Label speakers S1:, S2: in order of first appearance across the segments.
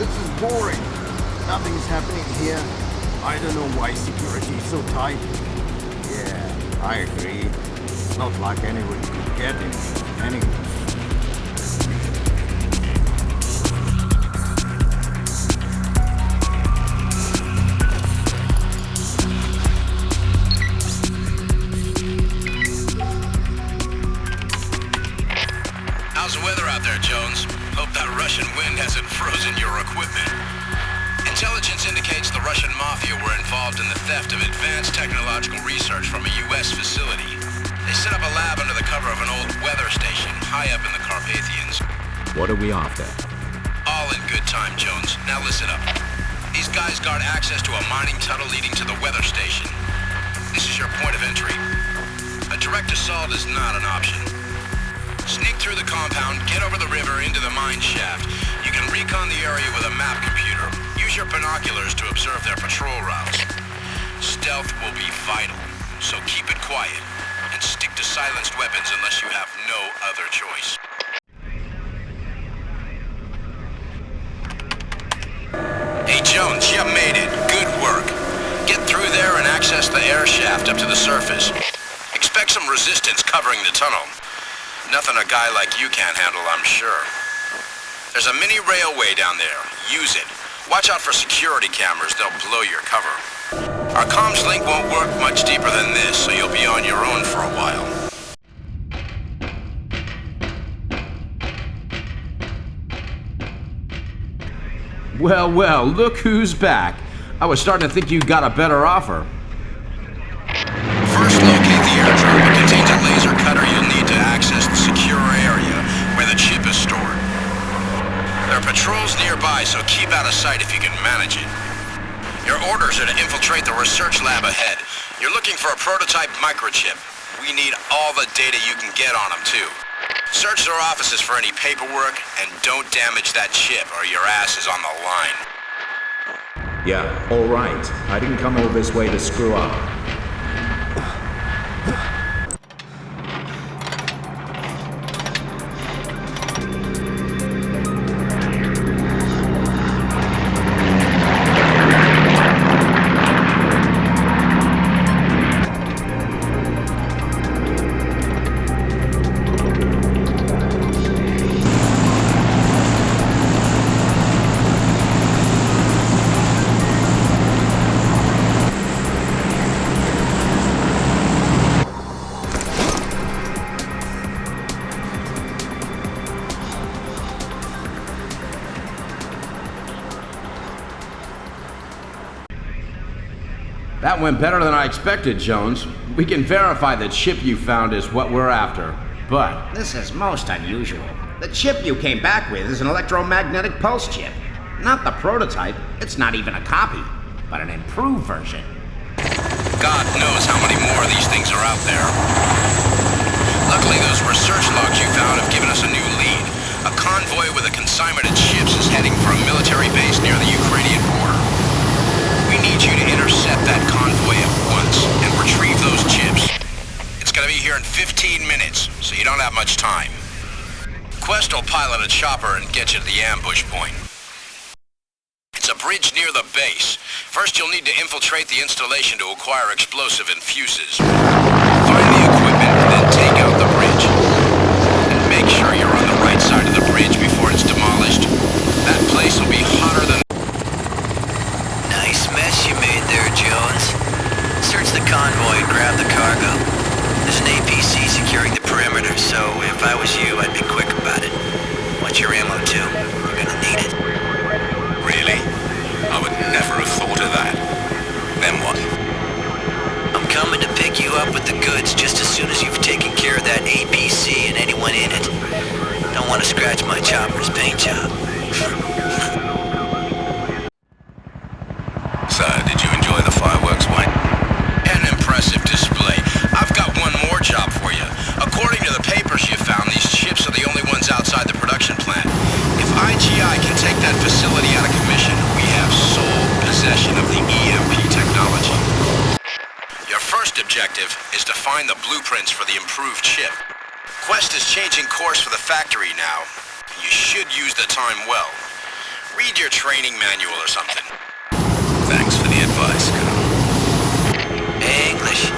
S1: This is boring. Nothing's happening here. I don't know why security is so tight. Yeah, I agree. It's not like anyone could get in anyway.
S2: How's the weather out there, Jones? Hope that Russian wind hasn't frozen your equipment. Intelligence indicates the Russian mafia were involved in the theft of advanced technological research from a U.S. facility. They set up a lab under the cover of an old weather station high up in the Carpathians.
S3: What are we after?
S2: All in good time, Jones. Now listen up. These guys guard access to a mining tunnel leading to the weather station. This is your point of entry. A direct assault is not an option. Sneak through the compound, get over the river into the mine shaft. You can recon the area with a map computer. Use your binoculars to observe their patrol routes. Stealth will be vital, so keep it quiet and stick to silenced weapons unless you have no other choice. Hey Jones, you made it. Good work. Get through there and access the air shaft up to the surface. Expect some resistance covering the tunnel. Nothing a guy like you can't handle, I'm sure. There's a mini railway down there. Use it. Watch out for security cameras. They'll blow your cover. Our comms link won't work much deeper than this, so you'll be on your own for a while.
S3: Well, well, look who's back. I was starting to think you got a better offer.
S2: First, locate the airdrop. It contains a laser cutter you'll need to access the secure area where the chip is stored. There are patrols nearby, so keep out of sight if you can manage it. Your orders are to infiltrate the research lab ahead. You're looking for a prototype microchip. We need all the data you can get on them, too. Search their offices for any paperwork, and don't damage that chip or your ass is on the line.
S3: Yeah, all right. I didn't come all this way to screw up. That went better than I expected, Jones. We can verify the chip you found is what we're after, but...
S4: This is most unusual. The chip you came back with is an electromagnetic pulse chip. Not the prototype, it's not even a copy, but an improved version.
S2: God knows how many more of these things are out there. Luckily, those research logs you found have given us a new lead. A convoy with a consignment of chips is heading for a military base near the Ukrainian border. We need you to intercept that convoy at once and retrieve those chips. It's gonna be here in 15 minutes, so you don't have much time. Quest will pilot a chopper and get you to the ambush point. It's a bridge near the base. First, you'll need to infiltrate the installation to acquire explosive and fuses. Find the equipment, then take out the bridge. And make sure you're on the right side of the bridge before it's demolished. That place will be hotter than...
S5: Nice mess you made there, Jones. Search the convoy and grab the cargo. There's an APC securing the perimeter, so if I was you, I'd be quick about it. Watch your ammo, too. You're gonna need it.
S2: Really? I would never have thought of that. Then what?
S5: I'm coming to pick you up with the goods just as soon as you've taken care of that APC and anyone in it. Don't want to scratch my chopper's paint job.
S2: So, did you enjoy the fireworks, White? An impressive display. I've got one more job for you. According to the papers you found, these chips are the only ones outside the production plant. If I.G.I. can take that facility out of commission, we have sole possession of the EMP technology. Your first objective is to find the blueprints for the improved chip. Quest is changing course for the factory now. You should use the time well. Read your training manual or something. Thanks for the advice, Colonel.
S5: Hey, English.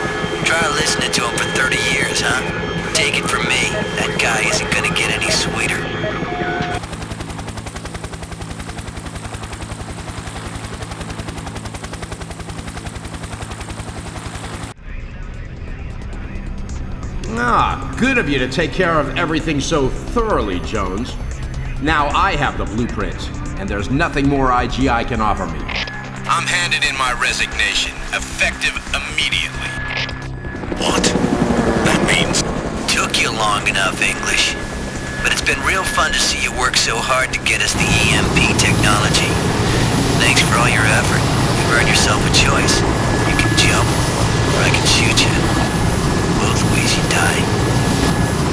S5: Try listening to him for 30 years, huh? Take it from me, that guy isn't gonna get any sweeter.
S3: Ah, good of you to take care of everything so thoroughly, Jones. Now I have the blueprints, and there's nothing more I.G.I. can offer me.
S2: I'm handed in my resignation, effective immediately. What? That means...
S5: Took you long enough, English. But it's been real fun to see you work so hard to get us the EMP technology. Thanks for all your effort. You've earned yourself a choice. You can jump, or I can shoot you. Both ways you die.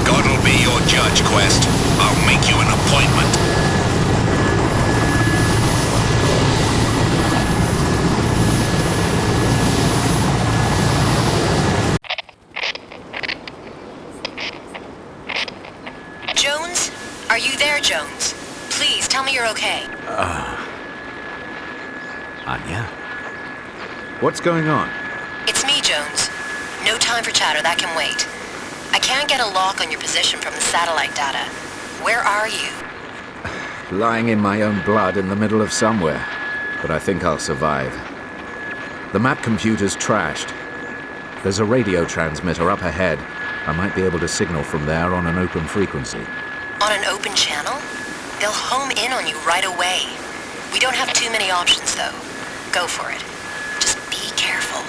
S2: God will be your judge, Quest. I'll make you an appointment.
S6: Jones? Are you there, Jones? Please, tell me you're okay.
S1: Anya? What's going on?
S6: It's me, Jones. No time for chatter, that can wait. I can't get a lock on your position from the satellite data. Where are you?
S1: Lying in my own blood in the middle of somewhere. But I think I'll survive. The map computer's trashed. There's a radio transmitter up ahead. I might be able to signal from there on an open frequency.
S6: On an open channel? They'll home in on you right away. We don't have too many options, though. Go for it. Just be careful.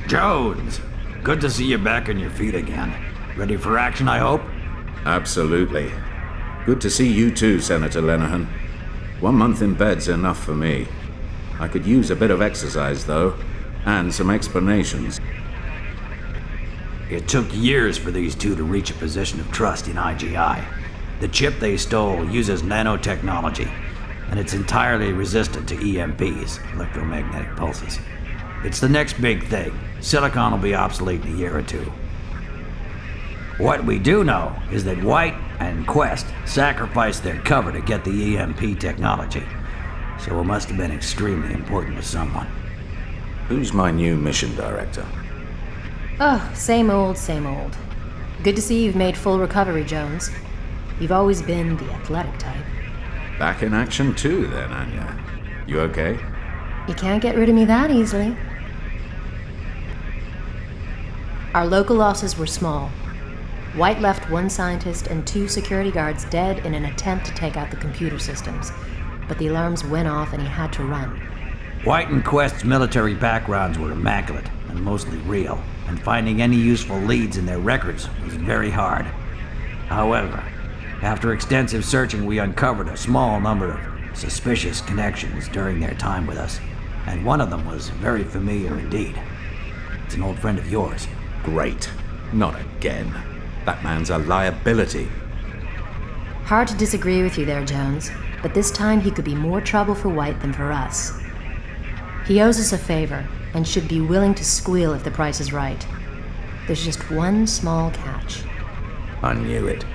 S7: Jones, good to see you back on your feet again. Ready for action, I hope?
S1: Absolutely. Good to see you too, Senator Lenehan. 1 month in bed's enough for me. I could use a bit of exercise, though, and some explanations.
S7: It took years for these two to reach a position of trust in I.G.I. The chip they stole uses nanotechnology, and it's entirely resistant to EMPs, electromagnetic pulses. It's the next big thing. Silicon will be obsolete in a year or two. What we do know is that White and Quest sacrificed their cover to get the EMP technology, so it must have been extremely important to someone.
S1: Who's my new mission director?
S8: Oh, same old, same old. Good to see you've made full recovery, Jones. You've always been the athletic type.
S1: Back in action too, then, Anya. You okay?
S8: You can't get rid of me that easily. Our local losses were small. White left 1 scientist and 2 security guards dead in an attempt to take out the computer systems, but the alarms went off and he had to run.
S7: White and Quest's military backgrounds were immaculate and mostly real, and finding any useful leads in their records was very hard. However, after extensive searching, we uncovered a small number of suspicious connections during their time with us, and one of them was very familiar indeed. It's an old friend of yours.
S1: Great. Not again. That man's a liability.
S8: Hard to disagree with you there, Jones, but this time he could be more trouble for White than for us. He owes us a favor, and should be willing to squeal if the price is right. There's just one small catch.
S1: I knew it.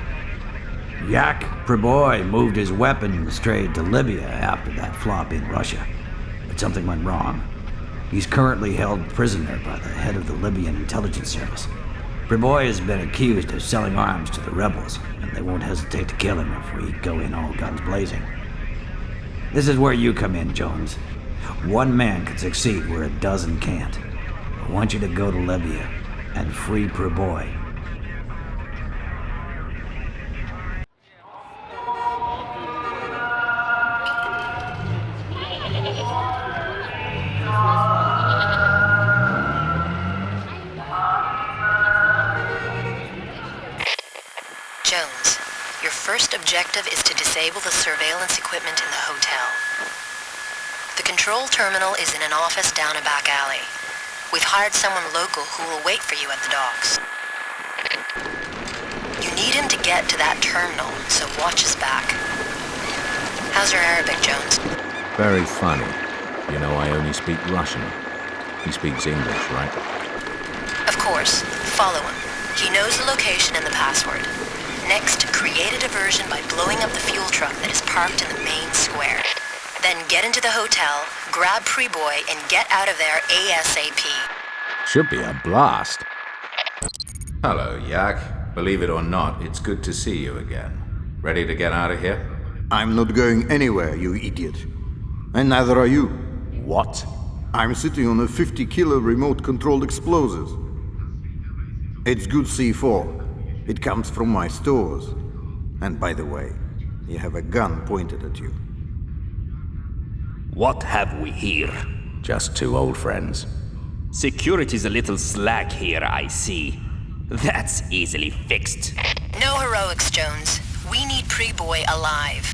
S7: Yak Preboy moved his weapons trade to Libya after that flop in Russia, but something went wrong. He's currently held prisoner by the head of the Libyan intelligence service. Preboy has been accused of selling arms to the rebels, and they won't hesitate to kill him if we go in all guns blazing. This is where you come in, Jones. 1 man can succeed where 12 can't. I want you to go to Libya and free Preboy.
S6: Jones, your first objective is to disable the surveillance equipment in the hotel. The control terminal is in an office down a back alley. We've hired someone local who will wait for you at the docks. You need him to get to that terminal, so watch his back. How's your Arabic, Jones?
S1: Very funny. You know, I only speak Russian. He speaks English, right?
S6: Of course. Follow him. He knows the location and the password. Next, create a diversion by blowing up the fuel truck that is parked in the main square. Then get into the hotel, grab Preboy, and get out of there ASAP.
S1: Should be a blast. Hello, Yak. Believe it or not, it's good to see you again. Ready to get out of here?
S9: I'm not going anywhere, you idiot. And neither are you.
S1: What?
S9: I'm sitting on a 50-kilo remote-controlled explosives. It's good C4. It comes from my stores. And by the way, you have a gun pointed at you.
S10: What have we here?
S1: Just two old friends.
S10: Security's a little slack here, I see. That's easily fixed.
S6: No heroics, Jones. We need Preboy alive.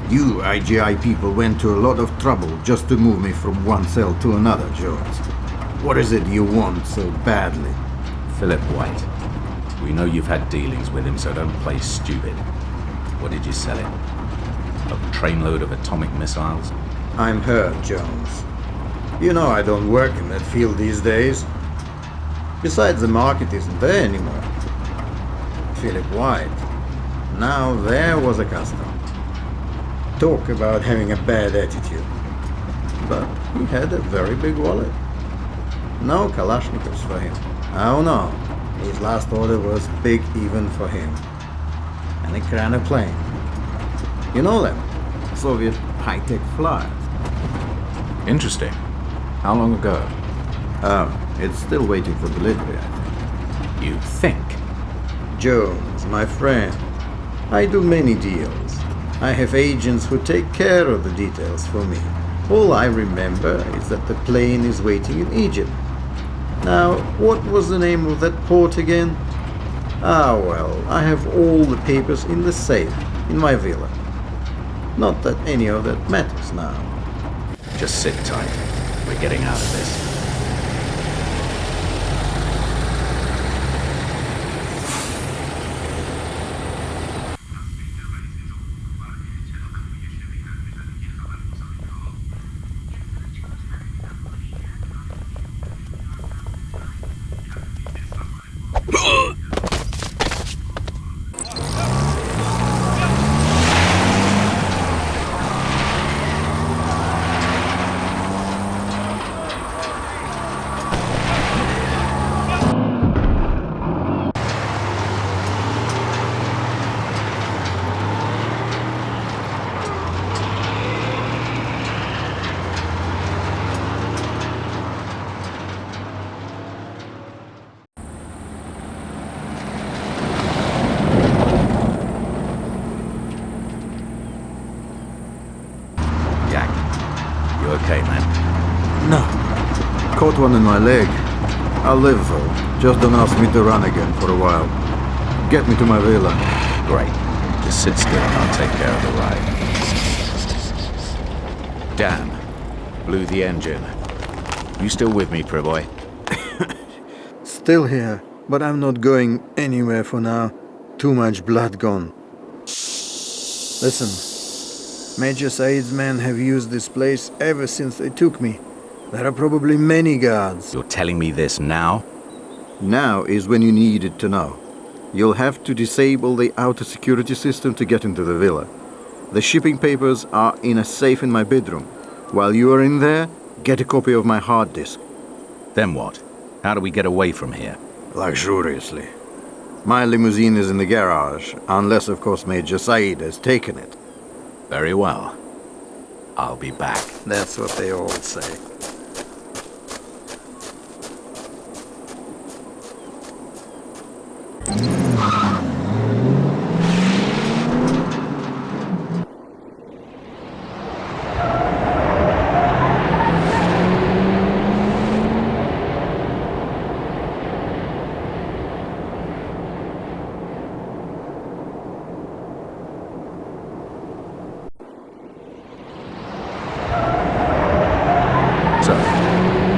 S9: You I.G.I. people went to a lot of trouble just to move me from one cell to another, Jones. What is it you want so badly?
S1: Philip White. We know you've had dealings with him, so don't play stupid. What did you sell him? A trainload of atomic missiles?
S9: I'm hurt, Jones. You know I don't work in that field these days. Besides, the market isn't there anymore. Philip White. Now there was a customer. Talk about having a bad attitude. But he had a very big wallet. No Kalashnikovs for him. Oh no. His last order was big even for him. And a Krana plane. You know them? Soviet high-tech flyers.
S1: Interesting. How long ago?
S9: It's still waiting for delivery, I think.
S1: You think?
S9: Jones, my friend. I do many deals. I have agents who take care of the details for me. All I remember is that the plane is waiting in Egypt. Now, what was the name of that port again? Ah, well, I have all the papers in the safe, in my villa. Not that any of that matters now.
S1: Just sit tight. We're getting out of this. Okay, man.
S9: No. Caught one in my leg. I'll live though. Just don't ask me to run again for a while. Get me to my villa.
S1: Great. Just sit still and I'll take care of the ride. Damn. Blew the engine. You still with me, Preboy?
S9: Still here, but I'm not going anywhere for now. Too much blood gone. Listen. Major Said's men have used this place ever since they took me. There are probably many guards.
S1: You're telling me this now?
S9: Now is when you need it to know. You'll have to disable the outer security system to get into the villa. The shipping papers are in a safe in my bedroom. While you are in there, get a copy of my hard disk.
S1: Then what? How do we get away from here?
S9: Luxuriously. My limousine is in the garage, unless of course Major Said has taken it.
S1: Very well. I'll be back.
S9: That's what they all say.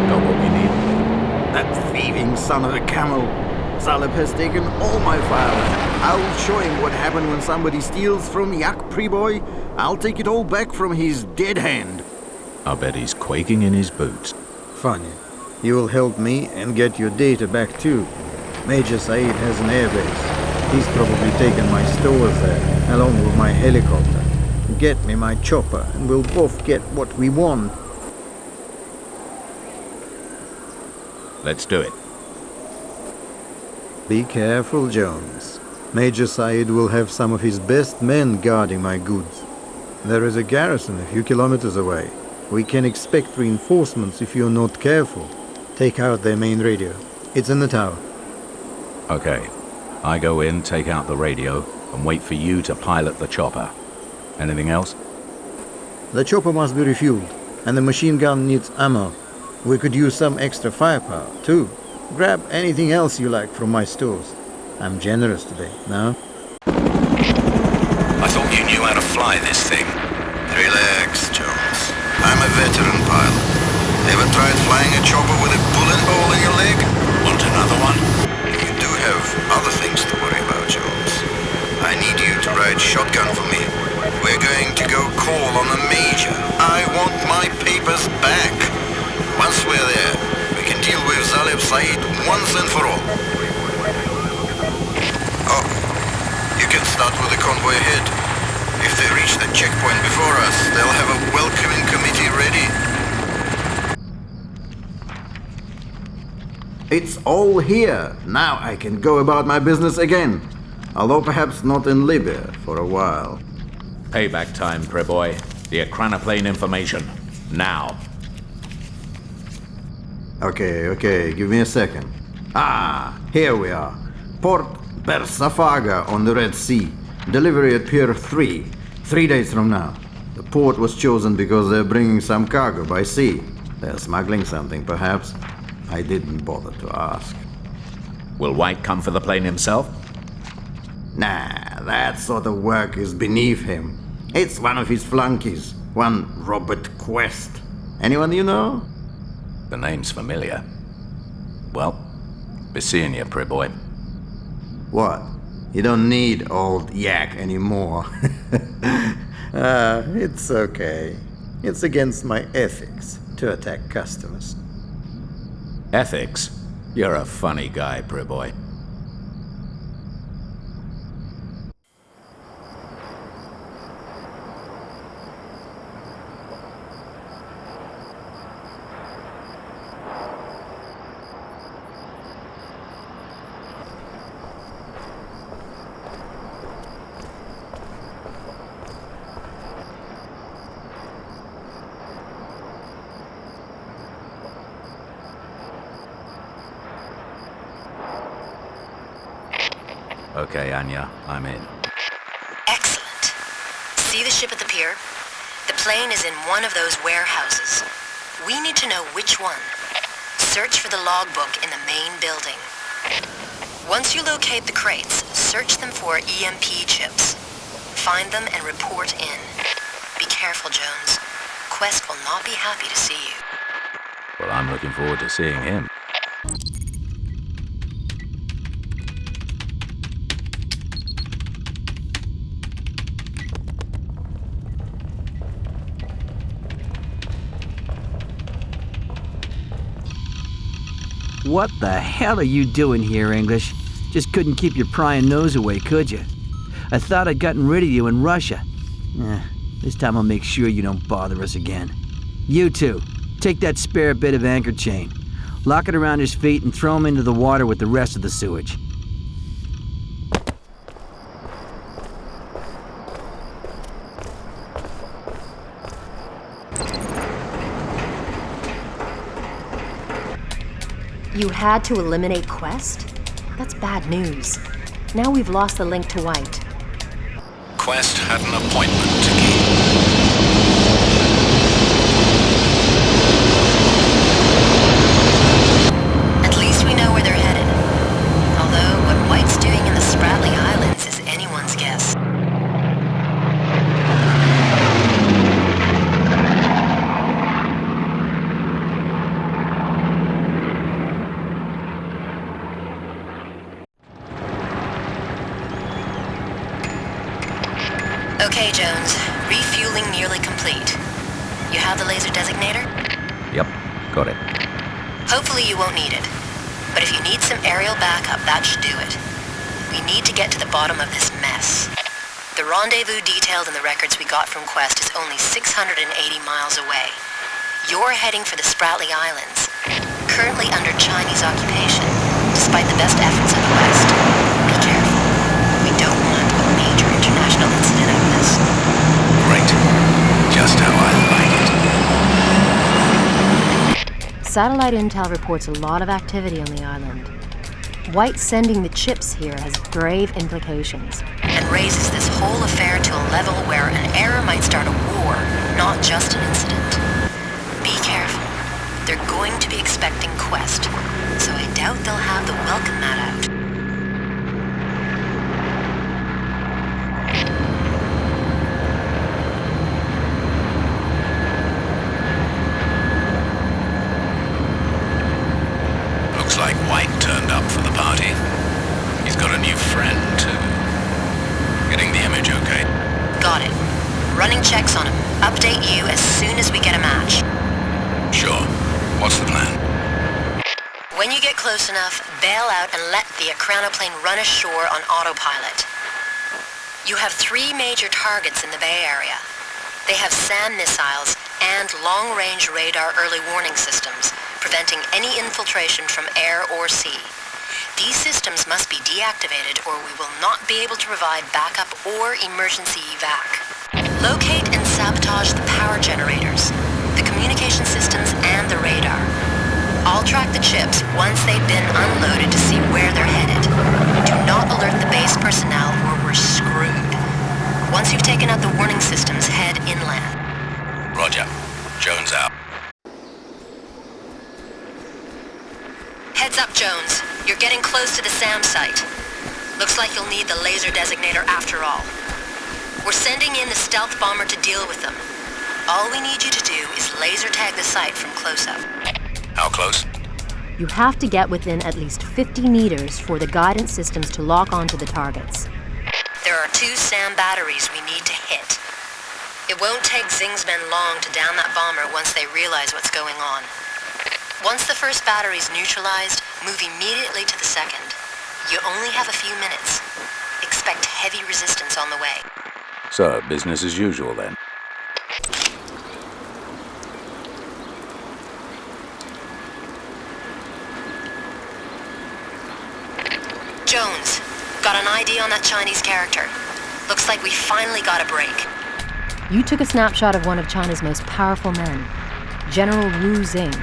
S1: Got what we need?
S9: That thieving son of a camel. Zalep has taken all my files. I'll show him what happened when somebody steals from Yak Preboy. I'll take it all back from his dead hand.
S1: I bet he's quaking in his boots.
S9: Funny. You will help me and get your data back too. Major Said has an airbase. He's probably taken my stores there, along with my helicopter. Get me my chopper, and we'll both get what we want.
S1: Let's do it.
S9: Be careful, Jones. Major Said will have some of his best men guarding my goods. There is a garrison a few kilometers away. We can expect reinforcements if you're not careful. Take out their main radio. It's in the tower.
S1: Okay. I go in, take out the radio, and wait for you to pilot the chopper. Anything else?
S9: The chopper must be refueled, and the machine gun needs ammo. We could use some extra firepower, too. Grab anything else you like from my stores. I'm generous today, no?
S2: I thought you knew how to fly this thing. Relax, Jones. I'm a veteran pilot. Ever tried flying a chopper with a bullet hole in your leg? Want another one? You do have other things to worry about, Jones. I need you to ride shotgun for me. We're going to go call on the Major. I want my papers back. Once we're there, we can deal with Zaleb Said once and for all. Oh, you can start with the convoy ahead. If they reach the checkpoint before us, they'll have a welcoming committee ready.
S9: It's all here. Now I can go about my business again. Although perhaps not in Libya for a while.
S1: Payback time, Preboy. The Akranoplane information. Now.
S9: Okay, give me a second. Ah, here we are. Port Bersafaga on the Red Sea. Delivery at Pier 3, 3 days from now. The port was chosen because they're bringing some cargo by sea. They're smuggling something, perhaps. I didn't bother to ask.
S1: Will White come for the plane himself?
S9: Nah, that sort of work is beneath him. It's one of his flunkies, one Robert Quest. Anyone you know?
S1: The name's familiar. Well, be seeing you, Preboy.
S9: What? You don't need old Yak anymore. It's okay. It's against my ethics to attack customers.
S1: Ethics? You're a funny guy, Preboy. Okay, Anya, I'm in.
S6: Excellent. See the ship at the pier? The plane is in one of those warehouses. We need to know which one. Search for the logbook in the main building. Once you locate the crates, search them for EMP chips. Find them and report in. Be careful, Jones. Quest will not be happy to see you.
S1: Well, I'm looking forward to seeing him.
S7: What the hell are you doing here, English? Just couldn't keep your prying nose away, could you? I thought I'd gotten rid of you in Russia. This time I'll make sure you don't bother us again. You two, take that spare bit of anchor chain. Lock it around his feet and throw him into the water with the rest of the sewage.
S8: You had to eliminate Quest? That's bad news. Now we've lost the link to White.
S2: Quest had an appointment to keep.
S6: At least we know where they're headed. Although what White's doing in the Spratly Islands is anyone's guess. Jones. Refueling nearly complete. You have the laser designator?
S1: Yep, got it.
S6: Hopefully you won't need it. But if you need some aerial backup, that should do it. We need to get to the bottom of this mess. The rendezvous detailed in the records we got from Quest is only 680 miles away. You're heading for the Spratly Islands, currently under Chinese occupation, despite the best efforts of the West. Be careful. We don't want a major international incident out of this.
S2: Great. Just how I like it.
S8: Satellite intel reports a lot of activity on the island. White sending the chips here has grave implications.
S6: And raises this whole affair to a level where an error might start a war, not just an incident. Be careful. They're going to be expecting Quest, so I doubt they'll have the welcome mat out.
S2: Looks like White turned up for the party. He's got a new friend, too. Getting the image okay?
S6: Got it. Running checks on him. Update you as soon as we get a match.
S2: Sure. What's the plan?
S6: When you get close enough, bail out and let the Acronoplane run ashore on autopilot. You have 3 major targets in the Bay Area. They have SAM missiles and long-range radar early warning systems, preventing any infiltration from air or sea. These systems must be deactivated or we will not be able to provide backup or emergency evac. Locate and sabotage the power generators, the communication systems, and the radar. I'll track the chips once they've been unloaded to see where they're headed. Do not alert the base personnel or we're screwed. Once you've taken out the warning systems, head inland.
S2: Roger. Jones out.
S6: Heads up, Jones. You're getting close to the SAM site. Looks like you'll need the laser designator after all. We're sending in the stealth bomber to deal with them. All we need you to do is laser tag the site from close-up.
S2: How close?
S8: You have to get within at least 50 meters for the guidance systems to lock onto the targets.
S6: There are 2 SAM batteries we need to hit. It won't take Zing's men long to down that bomber once they realize what's going on. Once the first battery's neutralized, move immediately to the second. You only have a few minutes. Expect heavy resistance on the way.
S1: So, business as usual then.
S6: Jones, got an ID on that Chinese character. Looks like we finally got a break.
S8: You took a snapshot of one of China's most powerful men, General Wu Xing,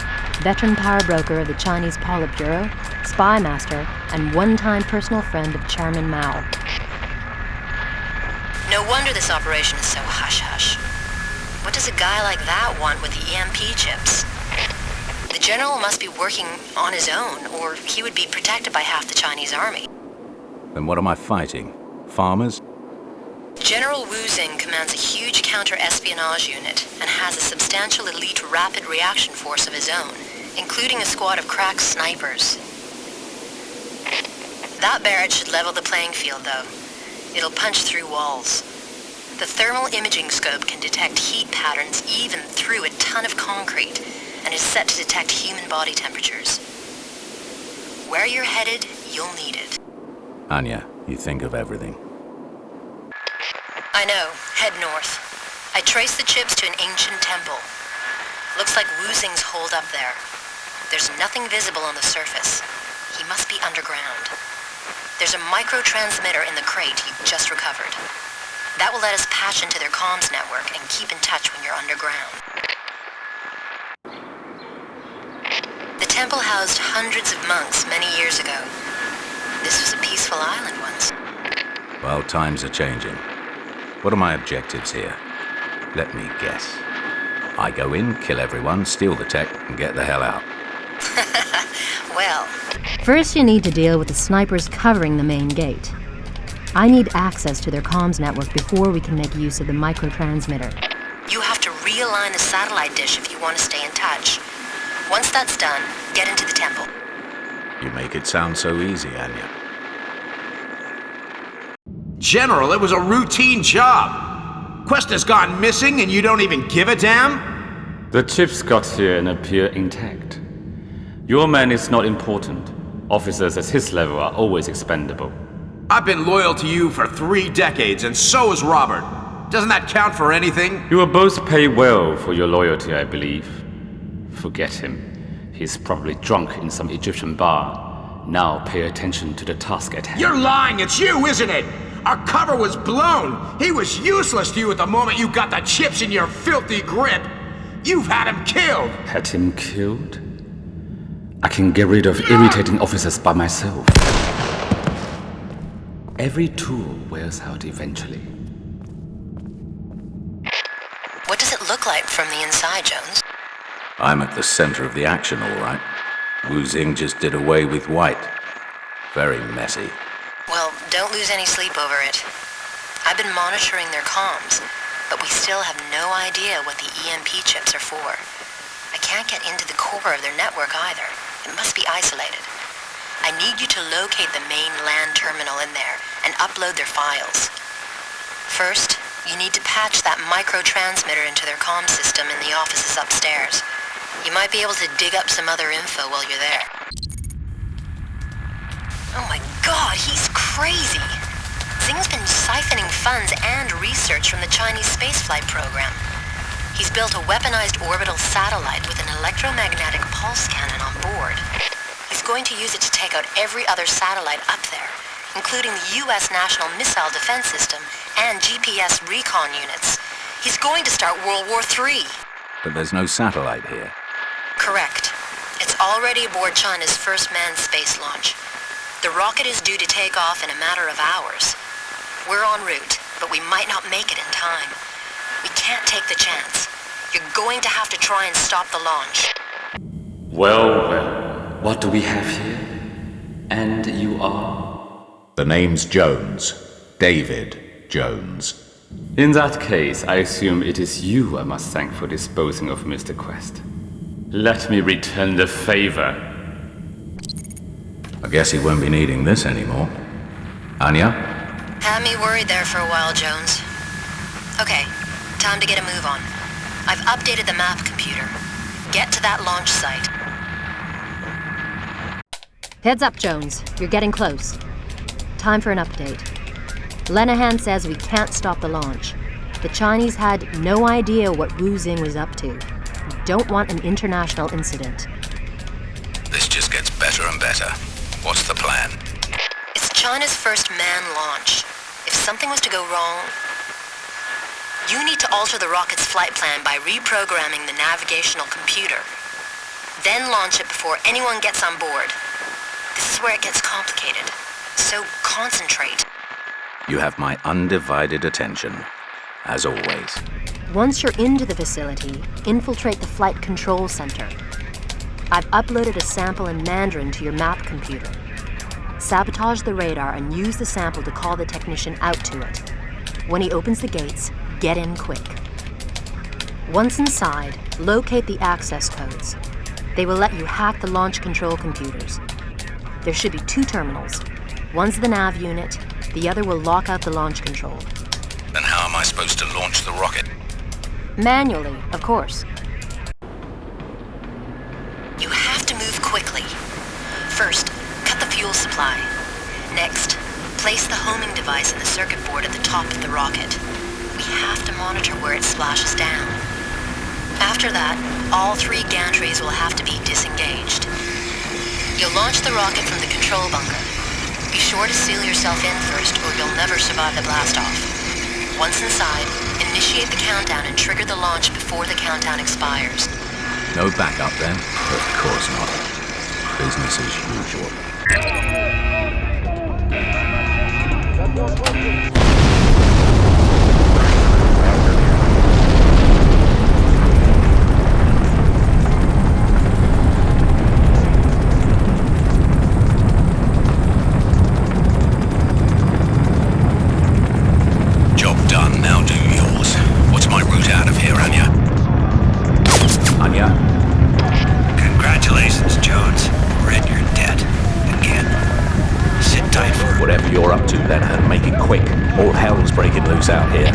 S8: veteran power broker of the Chinese Politburo, spy master, and one-time personal friend of Chairman Mao.
S6: No wonder this operation is so hush-hush. What does a guy like that want with the EMP chips? The general must be working on his own, or he would be protected by half the Chinese army.
S1: Then what am I fighting? Farmers?
S6: General Wu Xing commands a huge counter-espionage unit and has a substantial elite rapid reaction force of his own, including a squad of crack snipers. That barrage should level the playing field, though. It'll punch through walls. The thermal imaging scope can detect heat patterns even through a ton of concrete, and is set to detect human body temperatures. Where you're headed, you'll need it.
S1: Anya, you think of everything.
S6: I know. Head north. I traced the chips to an ancient temple. Looks like Wu Xing's holed up there. There's nothing visible on the surface. He must be underground. There's a micro-transmitter in the crate you just recovered. That will let us patch into their comms network and keep in touch when you're underground. The temple housed hundreds of monks many years ago. This was a peaceful island once.
S1: Well, times are changing. What are my objectives here? Let me guess. I go in, kill everyone, steal the tech, and get the hell out.
S6: Well...
S8: First, you need to deal with the snipers covering the main gate. I need access to their comms network before we can make use of the microtransmitter.
S6: You have to realign the satellite dish if you want to stay in touch. Once that's done, get into the temple.
S1: You make it sound so easy, Anya.
S3: General, it was a routine job. Quest has gone missing and you don't even give a damn?
S11: The chips got here and appear intact. Your man is not important. Officers at his level are always expendable.
S3: I've been loyal to you for 3 decades, and so has Robert. Doesn't that count for anything?
S11: You will both pay well for your loyalty, I believe. Forget him. He's probably drunk in some Egyptian bar. Now pay attention to the task at hand.
S3: You're lying! It's you, isn't it? Our cover was blown! He was useless to you at the moment you got the chips in your filthy grip! You've had him killed!
S11: Had him killed? I can get rid of irritating officers by myself. Every tool wears out eventually.
S6: What does it look like from the inside, Jones?
S1: I'm at the center of the action, all right. Wu Xing just did away with White. Very messy.
S6: Well, don't lose any sleep over it. I've been monitoring their comms, but we still have no idea what the EMP chips are for. I can't get into the core of their network either. It must be isolated. I need you to locate the main LAN terminal in there and upload their files. First, you need to patch that micro-transmitter into their comm system in the offices upstairs. You might be able to dig up some other info while you're there. Oh my god, he's crazy! Xing's been siphoning funds and research from the Chinese spaceflight program. He's built a weaponized orbital satellite with an electromagnetic pulse cannon on board. He's going to use it to take out every other satellite up there, including the U.S. National Missile Defense System and GPS recon units. He's going to start World War III.
S1: But there's no satellite here.
S6: Correct. It's already aboard China's first manned space launch. The rocket is due to take off in a matter of hours. We're en route, but we might not make it in time. We can't take the chance. You're going to have to try and stop the launch.
S11: Well, what do we have here? And you are?
S1: The name's Jones. David Jones.
S11: In that case, I assume it is you I must thank for disposing of Mr. Quest. Let me return the favor.
S1: I guess he won't be needing this anymore. Anya?
S6: Had me worried there for a while, Jones. Okay, time to get a move on. I've updated the map computer. Get to that launch site.
S8: Heads up, Jones. You're getting close. Time for an update. Lenehan says we can't stop the launch. The Chinese had no idea what Wu Xing was up to. We don't want an international incident.
S2: This just gets better and better. What's the plan?
S6: It's China's first manned launch. If something was to go wrong, you need to alter the rocket's flight plan by reprogramming the navigational computer. Then launch it before anyone gets on board. This is where it gets complicated. So concentrate.
S1: You have my undivided attention, as always.
S8: Once you're into the facility, infiltrate the flight control center. I've uploaded a sample in Mandarin to your map computer. Sabotage the radar and use the sample to call the technician out to it. When he opens the gates, get in quick. Once inside, locate the access codes. They will let you hack the launch control computers. There should be 2 terminals. One's the nav unit, the other will lock out the launch control.
S2: Then how am I supposed to launch the rocket?
S8: Manually, of course.
S6: You have to move quickly. First, cut the fuel supply. Next, place the homing device in the circuit board at the top of the rocket. We have to monitor where it splashes down. After that, all 3 gantries will have to be disengaged. You'll launch the rocket from the control bunker. Be sure to seal yourself in first, or you'll never survive the blast-off. Once inside, initiate the countdown and trigger the launch before the countdown expires.
S1: No backup then? Of course not. Business as usual.
S2: Job done, now do yours. What's my route out of here, Anya?
S1: Anya?
S5: Congratulations, Jones. We're in your debt. Again. Sit tight for...
S1: Whatever you're up to, then, and make it quick. All hell's breaking loose out here.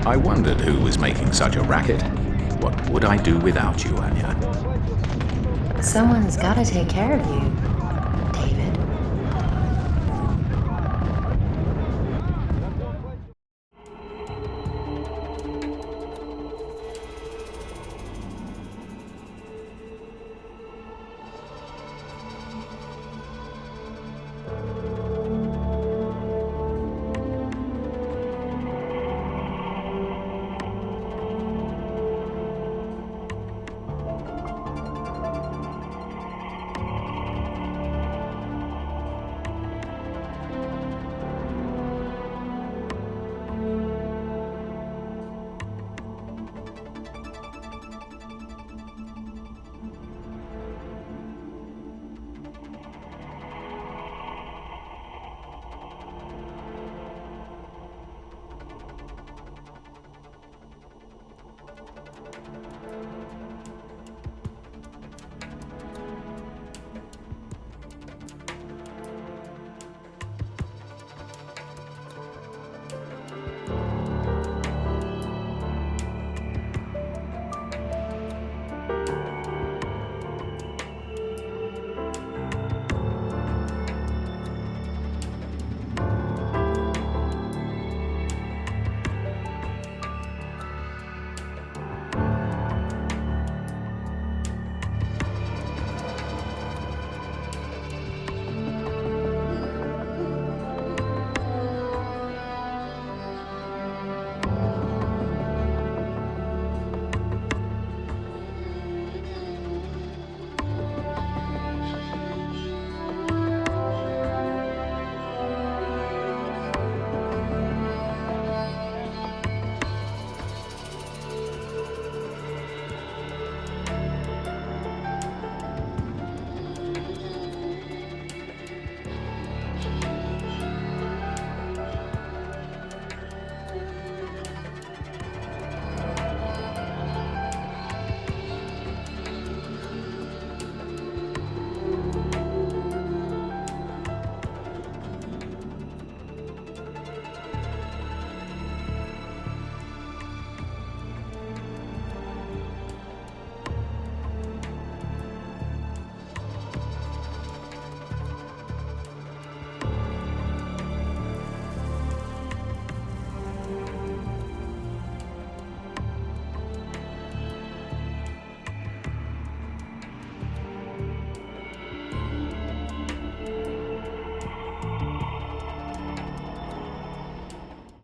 S1: I wondered who was making such a racket. What would I do without you, Anya?
S8: Someone's gotta take care of you.